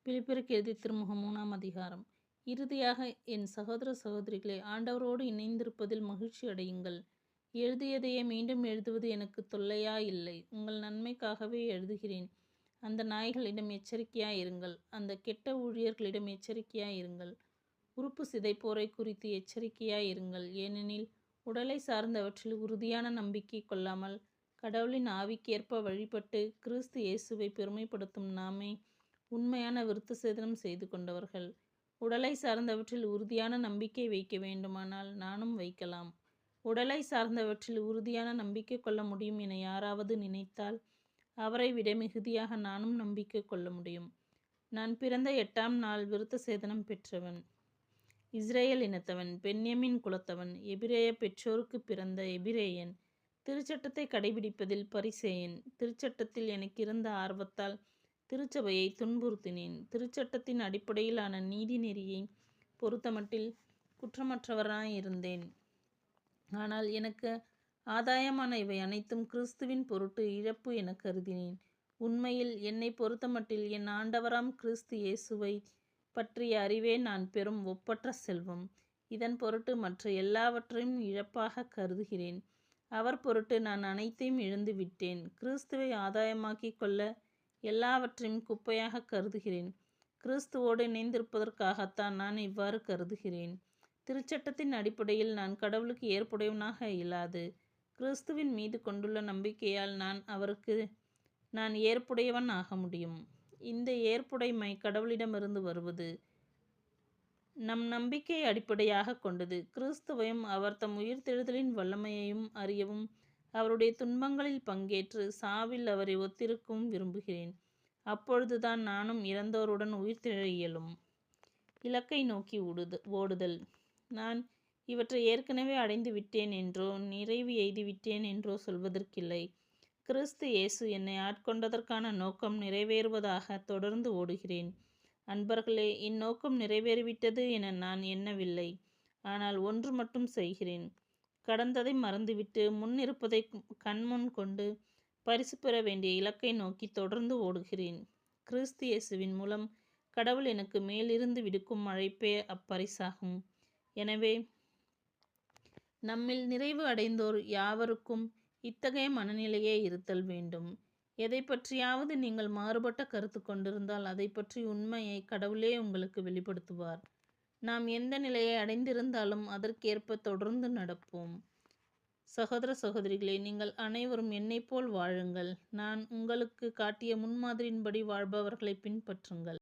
பிலிப்பியருக்கு எழுதிய திருமுகம் 3ஆம் அதிகாரம். இறுதியாக என் சகோதர சகோதரிகளே, ஆண்டவரோடு இணைந்திருப்பதில் மகிழ்ச்சி அடையுங்கள். எழுதியதையே மீண்டும் எழுதுவது எனக்கு தொல்லையாயில்லை. உங்கள் நன்மைக்காகவே எழுதுகிறேன். அந்த நாய்களிடம் எச்சரிக்கையாயிருங்கள். அந்த கெட்ட ஊழியர்களிடம் எச்சரிக்கையாயிருங்கள். உறுப்பு சிதைப்போரை குறித்து எச்சரிக்கையாயிருங்கள். ஏனெனில் உடலை சார்ந்தவற்றில் உறுதியான நம்பிக்கை கொள்ளாமல் கடவுளின் ஆவிக்கேற்ப வழிபட்டு கிறிஸ்து இயேசுவை பெருமைப்படுத்தும் நாமே உண்மையான விருத்த சேதனம் செய்து கொண்டவர்கள். உடலை சார்ந்தவற்றில் உறுதியான நம்பிக்கை வைக்க வேண்டுமானால் நானும் வைக்கலாம். உடலை சார்ந்தவற்றில் உறுதியான நம்பிக்கை கொள்ள முடியும் என யாராவது நினைத்தால் அவரை விட மிகுதியாக நானும் நம்பிக்கை கொள்ள முடியும். நான் பிறந்த 8ஆம் நாள் விருத்த சேதனம் பெற்றவன். இஸ்ரேல் இனத்தவன், பென்யமின் குலத்தவன், எபிரேய பெற்றோருக்கு பிறந்த எபிரேயன். திருச்சட்டத்தை கடைபிடிப்பதில் பரிசேயன். திருச்சட்டத்தில் எனக்கு இருந்த ஆர்வத்தால் திருச்சபையை துன்புறுத்தினேன். திருச்சட்டத்தின் அடிப்படையிலான நீதி நெறியை பொறுத்தமட்டில் குற்றமற்றவராயிருந்தேன். ஆனால் எனக்கு ஆதாயமான இவை அனைத்தும் கிறிஸ்துவின் பொருட்டு இழப்பு என கருதினேன். உண்மையில் என்னை பொறுத்தமட்டில் என் ஆண்டவராம் கிறிஸ்து இயேசுவை பற்றிய அறிவே நான் பெறும் ஒப்பற்ற செல்வம். இதன் பொருட்டு மற்ற எல்லாவற்றையும் இழப்பாக கருதுகிறேன். அவர் பொருட்டு நான் அனைத்தையும் இழந்து விட்டேன். கிறிஸ்துவை ஆதாயமாக்கி கொள்ள எல்லாவற்றையும் குப்பையாக கருதுகிறேன். கிறிஸ்துவோடு இணைந்திருப்பதற்காகத்தான் நான் இவ்வாறு கருதுகிறேன். திருச்சட்டத்தின் அடிப்படையில் நான் கடவுளுக்கு ஏற்புடையவனாக இயலாது. கிறிஸ்துவின் மீது கொண்டுள்ள நம்பிக்கையால் அவருக்கு நான் ஏற்புடையவன் ஆக முடியும். இந்த ஏற்புடைமை கடவுளிடமிருந்து வருவது. நம் நம்பிக்கையை அடிப்படையாக கொண்டது. கிறிஸ்துவையும் அவர் தம் உயிர்த்தெழுதலின் வல்லமையையும் அறியவும் அவருடைய துன்பங்களில் பங்கேற்று சாவில் அவரை ஒத்திருக்கவும் விரும்புகிறேன். அப்பொழுதுதான் நானும் இறந்தோருடன் உயிர்த்தெழ இயலும். இலக்கை நோக்கி ஓடுதல். நான் இவற்றை ஏற்கனவே அடைந்து விட்டேன் என்றோ நிறைவு எய்திவிட்டேன் என்றோ சொல்வதற்கில்லை. கிறிஸ்து இயேசு என்னை ஆட்கொண்டதற்கான நோக்கம் நிறைவேறுவதாக தொடர்ந்து ஓடுகிறேன். அன்பர்களே, இந்நோக்கம் நிறைவேறிவிட்டது என நான் எண்ணவில்லை. ஆனால் ஒன்று மட்டும் செய்கிறேன். கடந்ததை மறந்துவிட்டு முன் இருப்பதை கண்முன் கொண்டு பரிசு பெற வேண்டிய இலக்கை நோக்கி தொடர்ந்து ஓடுகிறேன். கிறிஸ்து இயேசுவின் மூலம் கடவுள் எனக்கு மேலிருந்து விடுக்கும் அழைப்பே அப்பரிசாகும். எனவே நம்மில் நிறைவு அடைந்தோர் யாவருக்கும் இத்தகைய மனநிலையே இருத்தல் வேண்டும். எதை பற்றியாவது நீங்கள் மாறுபட்ட கருத்து கொண்டிருந்தால் அதை பற்றி உண்மையை கடவுளே உங்களுக்கு வெளிப்படுத்துவார். நாம் எந்த நிலையை அடைந்திருந்தாலும் அதற்கேற்ப தொடர்ந்து நடப்போம். சகோதர சகோதரிகளே, நீங்கள் அனைவரும் என்னைப் போல் வாழுங்கள். நான் உங்களுக்கு காட்டிய முன்மாதிரியின்படி வாழ்பவர்களை பின்பற்றுங்கள்.